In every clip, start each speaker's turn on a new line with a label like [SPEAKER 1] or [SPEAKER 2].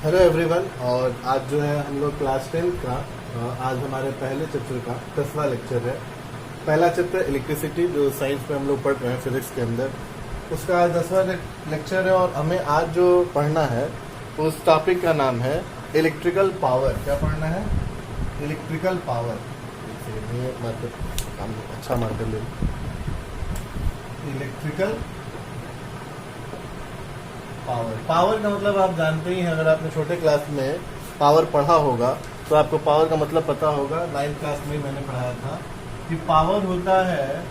[SPEAKER 1] Hello everyone. और आज जो है हम लोग क्लास 10 का आज हमारे पहले चैप्टर का 10वां लेक्चर है। पहला चैप्टर इलेक्ट्रिसिटी जो साइंस में हम लोग पढ़ रहे हैं फिजिक्स के अंदर, उसका आज 10वां लेक्चर है। और हमें आज जो पढ़ना है उस टॉपिक का नाम है इलेक्ट्रिकल पावर। क्या पढ़ना है? Electrical power. काम अच्छा मार्कर ले। इलेक्ट्रिकल पावर का मतलब आप जानते ही हैं। अगर आपने छोटे क्लास में पावर पढ़ा होगा तो आपको पावर का मतलब पता होगा। 9th क्लास में मैंने पढ़ाया था कि पावर होता है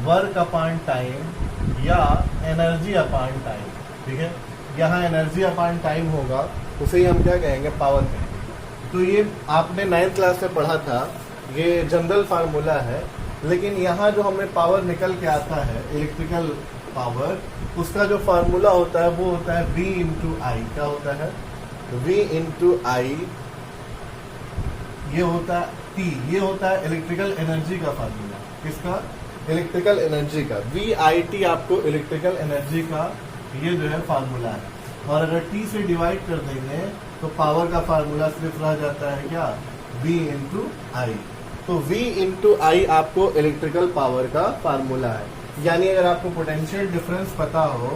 [SPEAKER 1] वर्क अपॉन टाइम या एनर्जी अपॉन टाइम। ठीक है, यहाँ एनर्जी अपॉन टाइम होगा, उसे ही हम क्या कहेंगे? पावर कहेंगे। तो ये आपने 9th क्लास में पढ़ा था, ये जनरल फार्मूला है। लेकिन यहाँ जो हमें पावर निकल के आता है इलेक्ट्रिकल पावर, उसका जो फार्मूला होता है वो होता है V इंटू आई। क्या होता है? V इंटू आई। ये होता है T। ये होता है इलेक्ट्रिकल एनर्जी का फार्मूला। किसका? इलेक्ट्रिकल एनर्जी का। VIT आपको इलेक्ट्रिकल एनर्जी का ये जो है फार्मूला है। और अगर T से डिवाइड कर देंगे तो पावर का फार्मूला सिर्फ रह जाता है क्या? V इंटू आई। तो V इंटू आई आपको इलेक्ट्रिकल पावर का फार्मूला है। यानी अगर आपको पोटेंशियल डिफरेंस पता हो,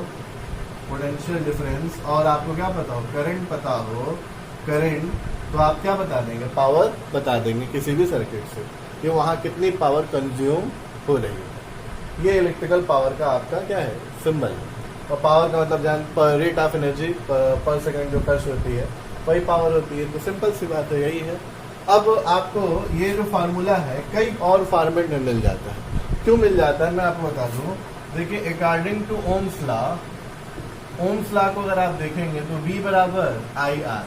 [SPEAKER 1] पोटेंशियल डिफरेंस, और आपको क्या पता हो? करंट पता हो, करंट, तो आप क्या बता देंगे? पावर बता देंगे किसी भी सर्किट से कि वहाँ कितनी पावर कंज्यूम हो रही है। ये इलेक्ट्रिकल पावर का आपका क्या है? सिंबल है। और पावर का मतलब रेट ऑफ एनर्जी पर सेकंड जो खर्च होती है वही पावर होती है। तो सिंपल सी बात है, यही है। अब आपको ये जो फार्मूला है कई और फॉर्मेट में मिल जाता है। क्यों मिल जाता है मैं आपको बता दूं। देखिए, अकॉर्डिंग टू ओम्स लॉ को अगर आप देखेंगे तो V बराबर आई आर।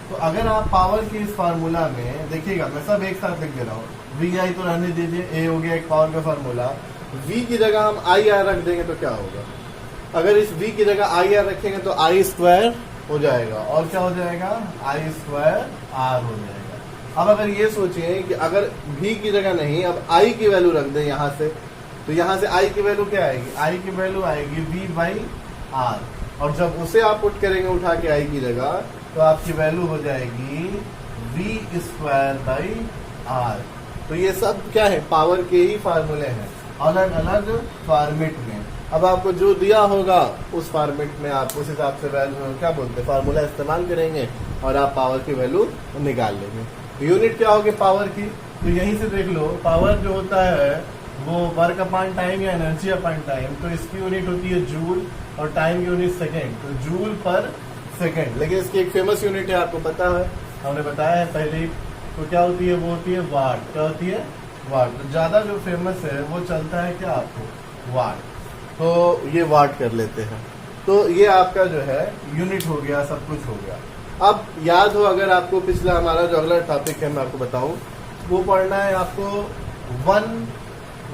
[SPEAKER 1] तो अगर आप पावर के इस फार्मूला में देखिएगा, मैं सब एक साथ लिख दे रहा हूँ। V आई तो रहने दीजिए, A हो गया एक पावर का फार्मूला। V की जगह हम आई आर रख देंगे तो क्या होगा? अगर इस V की जगह आई आर रखेंगे तो आई स्क्वायर हो जाएगा। और क्या हो जाएगा? आई स्क्वायर आर हो जाएगा। अब अगर ये सोचिए कि अगर V की जगह नहीं, अब I की वैल्यू रख दें यहाँ से, तो यहाँ से I की वैल्यू क्या आएगी? I की वैल्यू आएगी V बाई आर। और जब उसे आप पुट करेंगे उठा के I की जगह, तो आपकी वैल्यू हो जाएगी V स्क्वायर बाई आर। तो ये सब क्या है? पावर के ही फार्मूले हैं, अलग अलग फॉर्मेट में। अब आपको जो दिया होगा उस फॉर्मेट में आप उस हिसाब से वैल्यू क्या बोलते हैं, फार्मूला इस्तेमाल करेंगे और आप पावर की वैल्यू निकाल लेंगे। यूनिट क्या होगी पावर की? तो यहीं से देख लो, पावर जो होता है वो वर्क अपॉन टाइम या एनर्जी अपॉन टाइम। तो इसकी यूनिट होती है जूल और टाइम की यूनिट सेकेंड। तो जूल पर सेकेंड। लेकिन इसकी एक फेमस यूनिट है, आपको पता है, हमने बताया है पहले ही। तो क्या होती है? वो होती है वाट। क्या होती है? वाट। तो ज्यादा जो फेमस है वो चलता है क्या आपको? वाट। तो ये वाट कर लेते हैं। तो ये आपका जो है यूनिट हो गया, सब कुछ हो गया। अब याद हो अगर आपको पिछला हमारा जो अगला टॉपिक है मैं आपको बताऊं, वो पढ़ना है आपको 1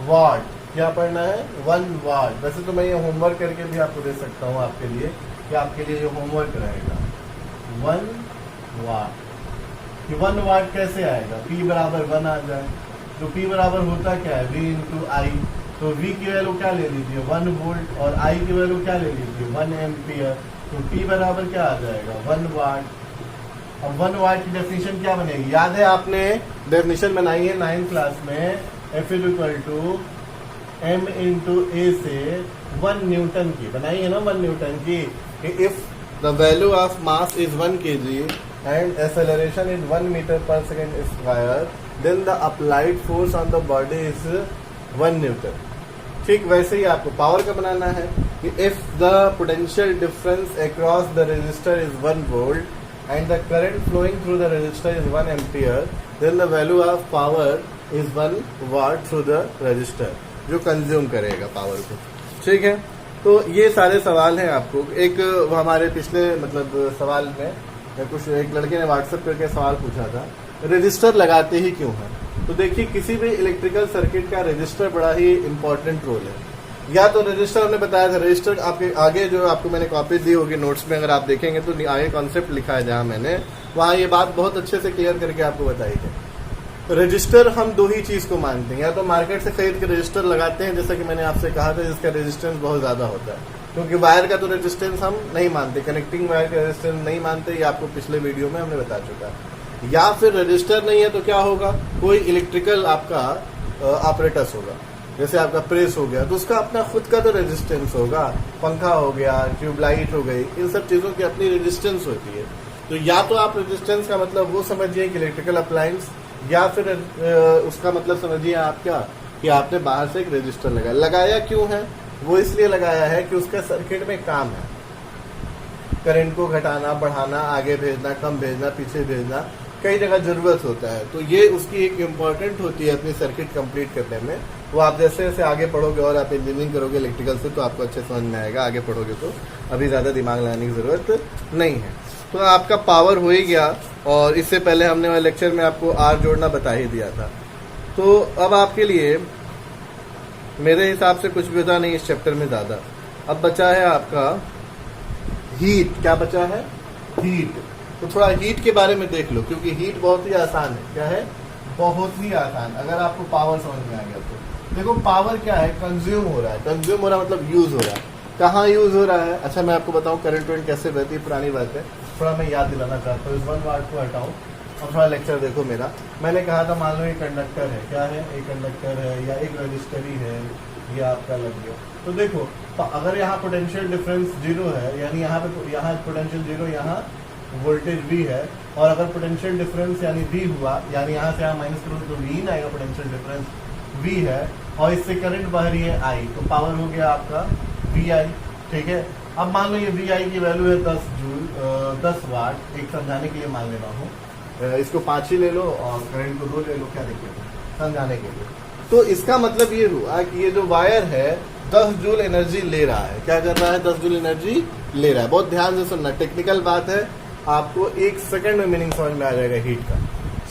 [SPEAKER 1] वाट। क्या पढ़ना है? 1 वाट। वैसे तो मैं ये होमवर्क करके भी आपको दे सकता हूँ आपके लिए, कि आपके लिए ये होमवर्क रहेगा। 1 वाट कि 1 वाट कैसे आएगा? P बराबर 1 आ जाए। तो P बराबर होता क्या है? V इंटू आई। तो V की वैल्यू क्या ले लीजिए? 1 वोल्ट। और I की वैल्यू क्या ले लीजिए? 1 एम्पियर। तो P बराबर क्या आ जाएगा? 1 वाट। अब 1 वाट की डेफिनेशन क्या बनेगी? याद है आपने डेफिनेशन बनाई है 9th क्लास में, F equal to M into a से 1 न्यूटन की बनाई है ना, 1 न्यूटन की। If the value of mass is 1 kg and acceleration is 1 metre per second square, then the applied force on the body is 1 newton. ठीक वैसे ही आपको पावर का बनाना है कि if the potential difference across the resistor is 1 volt and the current flowing through the resistor is 1 ampere, then the value of power is 1 watt through the resistor, जो consume करेगा पावर को। ठीक है, तो ये सारे सवाल हैं आपको। एक हमारे पिछले सवाल में कुछ एक लड़के ने व्हाट्सएप करके सवाल पूछा था, रेजिस्टर लगाते ही क्यों है? तो देखिए, किसी भी इलेक्ट्रिकल सर्किट का रेजिस्टर बड़ा ही इंपॉर्टेंट रोल है। या तो रेजिस्टर हमने बताया था, रेजिस्टर आपके आगे जो आपको मैंने कॉपी दी होगी नोट्स में, अगर आप देखेंगे तो आगे कॉन्सेप्ट लिखा है जहां मैंने, वहां ये बात बहुत अच्छे से क्लियर करके आपको बताई है। रजिस्टर हम दो ही चीज को मानते हैं, या तो मार्केट से खरीद के रजिस्टर लगाते हैं, जैसा कि मैंने आपसे कहा था, जिसका रेजिस्टेंस बहुत ज्यादा होता है, क्योंकि वायर का तो रेजिस्टेंस हम नहीं मानते, कनेक्टिंग वायर का रेजिस्टेंस नहीं मानते, ये आपको पिछले वीडियो में हमने बता चुका है। या फिर रजिस्टर नहीं है तो क्या होगा, कोई इलेक्ट्रिकल आपका ऑपरेटस होगा, जैसे आपका प्रेस हो गया तो उसका अपना खुद का तो रेजिस्टेंस होगा, पंखा हो गया, ट्यूबलाइट हो गई, इन सब चीज़ों की अपनी रेजिस्टेंस होती है। तो या तो आप रेजिस्टेंस का मतलब वो समझिए कि इलेक्ट्रिकल अप्लायंस, या फिर उसका मतलब समझिए आप क्या कि आपने बाहर से एक रजिस्टर लगाया क्यों है, वो इसलिए लगाया है कि उसका सर्किट में काम है, करंट को घटाना, बढ़ाना, आगे भेजना, कम भेजना, पीछे भेजना, कई जगह जरूरत होता है। तो ये उसकी एक इम्पॉर्टेंट होती है अपनी सर्किट कंप्लीट करने में। वो आप जैसे जैसे आगे पढ़ोगे और आप इंजीनियरिंग करोगे इलेक्ट्रिकल से तो आपको अच्छे समझ में आएगा, आगे पढ़ोगे तो अभी ज़्यादा दिमाग लगाने की ज़रूरत नहीं है। तो आपका पावर हो ही गया, और इससे पहले हमने वाले लेक्चर में आपको आर जोड़ना बता ही दिया था। तो अब आपके लिए मेरे हिसाब से कुछ भी बता नहीं इस चैप्टर में ज़्यादा। अब बचा है आपका हीट। क्या बचा है? हीट। तो थोड़ा हीट के बारे में देख लो, क्योंकि हीट बहुत ही आसान है। क्या है? बहुत ही आसान, अगर आपको पावर समझ में आ गया तो। देखो पावर क्या है, कंज्यूम हो रहा है। कंज्यूम हो रहा मतलब यूज हो रहा है। कहाँ यूज हो रहा है? अच्छा मैं आपको बताऊं करंट वेंट कैसे बहती है, पुरानी बात है, थोड़ा मैं याद दिलाना चाहता हूँ। इस 1 वाट को हटाऊं और थोड़ा लेक्चर देखो मेरा। मैंने कहा था मान लो एक कंडक्टर है, क्या है, एक कंडक्टर है या एक रजिस्टर ही है, ये आपका लग गया। तो देखो तो अगर यहाँ पोटेंशियल डिफरेंस 0 है, यानी यहाँ पोटेंशियल 0, यहाँ वोल्टेज V है, और अगर पोटेंशियल डिफरेंस यानी V हुआ, यानी यहाँ से यहाँ माइनस करोगे तो V आएगा, पोटेंशियल डिफरेंस V है, और इससे करंट बह रही है I, तो पावर हो गया आपका VI। ठीक है, अब मान लो ये VI की वैल्यू है 10 जूल, 10 वाट। एक समझाने के लिए मान ले रहा हूँ, इसको 5 ही ले लो और करंट को 2 ले लो, क्या दिक्कत है समझाने के लिए। तो इसका मतलब ये हुआ कि ये जो वायर है 10 जूल एनर्जी ले रहा है। क्या कर रहा है? 10 जूल एनर्जी ले रहा है। बहुत ध्यान से सुनना, टेक्निकल बात है, आपको 1 सेकंड में मीनिंग समझ में आ जाएगा हीट का।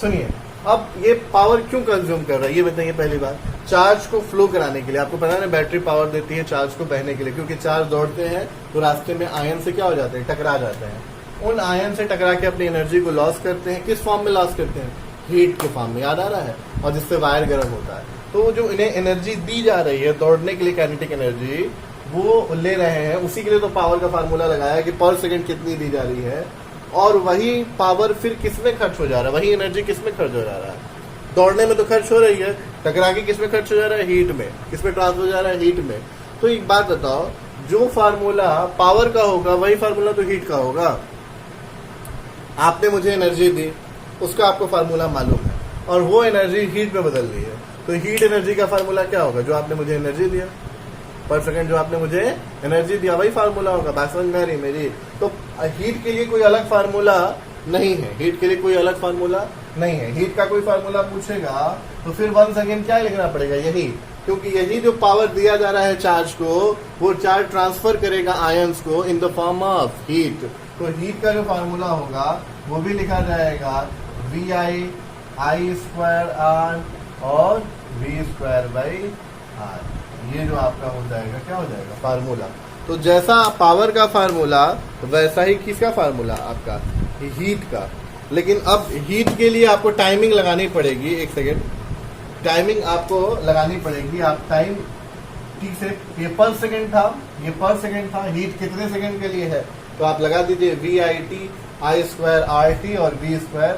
[SPEAKER 1] सुनिए, अब ये पावर क्यों कंज्यूम कर रहा है ये बताइए। पहली बात, चार्ज को फ्लो कराने के लिए। आपको पता है ना बैटरी पावर देती है चार्ज को बहने के लिए, क्योंकि चार्ज दौड़ते हैं तो रास्ते में आयन से क्या हो जाते हैं, टकरा जाते हैं। उन आयन से टकरा के अपनी एनर्जी को लॉस करते हैं। किस फॉर्म में लॉस करते हैं? हीट के फॉर्म में, याद आ रहा है, और जिससे वायर गर्म होता है। तो जो इन्हें एनर्जी दी जा रही है दौड़ने के लिए, काइनेटिक एनर्जी वो ले रहे हैं, उसी के लिए तो पावर का फार्मूला लगाया कि पर सेकंड कितनी दी जा रही है, और वही पावर फिर किसमें खर्च हो जा रहा है, वही एनर्जी किसमें खर्च हो जा रहा है, दौड़ने में तो खर्च हो रही है, टकरा के किसमें खर्च हो जा रहा है, हीट में। किसमें ट्रांसफर हो जा रहा है, हीट में। तो एक बात बताओ, जो फार्मूला पावर का होगा वही फार्मूला तो हीट का होगा। आपने मुझे एनर्जी दी, उसका आपको फार्मूला मालूम है, और वो एनर्जी हीट में बदल रही है, तो हीट एनर्जी का फार्मूला क्या होगा? जो आपने मुझे एनर्जी दिया, पर सेकंड जो आपने मुझे एनर्जी दिया वही फार्मूला होगा। बात समझ में आ रही मेरी? तो हीट के लिए कोई अलग फार्मूला नहीं है, हीट के लिए कोई अलग फार्मूला नहीं है। हीट का कोई फार्मूला पूछेगा तो फिर वंस अगेन क्या लिखना पड़ेगा, यही, क्योंकि यही जो पावर दिया जा रहा है चार्ज को, वो चार्ज ट्रांसफर करेगा आयंस को in the form of heat. तो हीट का जो फार्मूला होगा वो भी लिखा जाएगा VI I²R और V²/R। ये जो आपका हो जाएगा, क्या हो जाएगा, फार्मूला। तो जैसा पावर का फार्मूला वैसा ही किसका फार्मूला, आपका हीट का। लेकिन अब हीट के लिए आपको टाइमिंग लगानी पड़ेगी। 1 सेकेंड, टाइमिंग आपको लगानी पड़ेगी। आप टाइम ठीक से, ये पर सेकेंड था, ये पर सेकेंड था, हीट कितने सेकेंड के लिए है, तो आप लगा दीजिए VIT I²RT और V²/R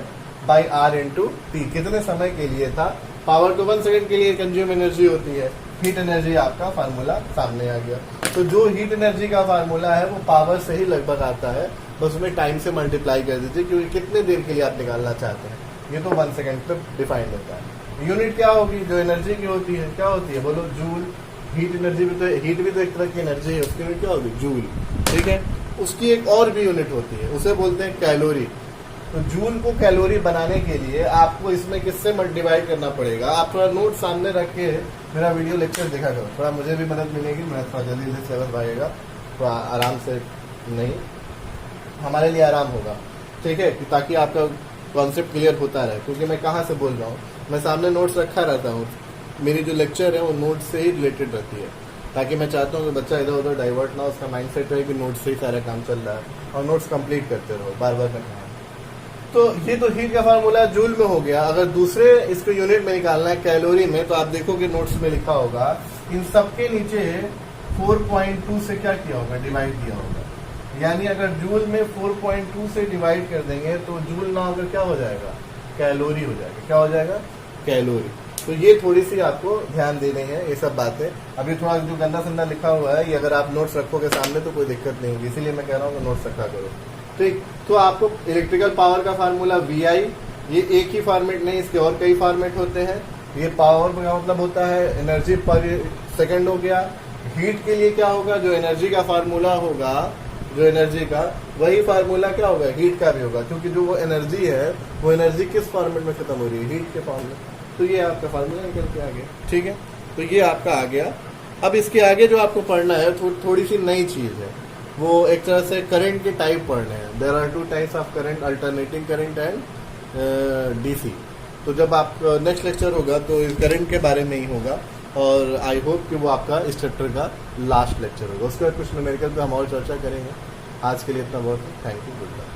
[SPEAKER 1] × T। कितने समय के लिए था? पावर तो 1 सेकेंड के लिए कंज्यूम एनर्जी होती है, हीट एनर्जी आपका फार्मूला सामने आ गया। तो जो हीट एनर्जी का फार्मूला है वो पावर से ही लगभग आता है, बस उसमें टाइम से मल्टीप्लाई कर दीजिए, क्योंकि कितने देर के लिए आप निकालना चाहते हैं, ये तो 1 सेकेंड पे डिफाइंड होता है। यूनिट क्या होगी जो एनर्जी की होती है, क्या होती है बोलो, जूल। हीट एनर्जी भी तो, हीट भी तो एक तरह की एनर्जी है, उसकी यूनिट क्या होगी, जूल। ठीक है, उसकी एक और भी यूनिट होती है, उसे बोलते हैं कैलोरी। तो जूल को कैलोरी बनाने के लिए आपको इसमें किससे डिवाइड करना पड़ेगा। आप थोड़ा नोट सामने रख के मेरा वीडियो लेक्चर देखा करो, थोड़ा मुझे भी मदद मिलेगी, मैं थोड़ा जल्दी से सिलेबस भागेगा, थोड़ा आराम से, नहीं हमारे लिए आराम होगा, ठीक है, ताकि आपका कॉन्सेप्ट क्लियर होता रहे। क्योंकि मैं कहाँ से बोल रहा हूँ, मैं सामने नोट्स रखा रहता हूँ, मेरी जो लेक्चर है वो नोट से ही रिलेटेड रहती है, ताकि मैं चाहता हूँ कि बच्चा इधर उधर डाइवर्ट ना, उसका माइंडसेट रहे कि नोट्स से ही सारा काम चल रहा है, और नोट्स कंप्लीट करते रहो, बार बार करना है। तो ये तो हीट का फार्मूला जूल में हो गया। अगर दूसरे इसको यूनिट में निकालना है कैलोरी में, तो आप देखोगे नोट्स में लिखा होगा, इन सबके नीचे 4.2 से क्या किया होगा, डिवाइड किया होगा। यानी अगर जूल में 4.2 से डिवाइड कर देंगे तो जूल ना होकर क्या हो जाएगा, कैलोरी हो जाएगा। क्या हो जाएगा, कैलोरी। तो ये थोड़ी सी आपको ध्यान देनी है ये सब बातें। अभी थोड़ा जो गंदा संदा लिखा हुआ है ये अगर आप नोट्स रखोगे सामने तो कोई दिक्कत नहीं होगी, इसीलिए मैं कह रहा हूँ नोट्स रखा करो। ठीक, तो आपको इलेक्ट्रिकल पावर का फार्मूला VI, ये एक ही फॉर्मेट नहीं, इसके और कई फॉर्मेट होते हैं। ये पावर का मतलब होता है एनर्जी पर सेकंड हो गया। हीट के लिए क्या होगा, जो एनर्जी का फार्मूला होगा, जो एनर्जी का वही फार्मूला क्या होगा, हीट का भी होगा, क्योंकि जो वो एनर्जी है वो एनर्जी किस फॉर्मेट में खत्म हो रही है, हीट के फॉर्म में। तो ये आपका फार्मूला निकल के आ गया। ठीक है, तो ये आपका आ गया। अब इसके आगे जो आपको पढ़ना है थोड़ी सी नई चीज है, वो एक तरह से करंट के टाइप पढ़ने हैं। There are 2 types of current, alternating current and DC। तो जब आप नेक्स्ट लेक्चर होगा तो इस करंट के बारे में ही होगा, और आई होप कि वो आपका इस चैप्टर का लास्ट लेक्चर होगा। उसके बाद कुछ न्यूमेरिकल पे हम और चर्चा करेंगे। आज के लिए इतना बहुत, थैंक यू, गुड बाय।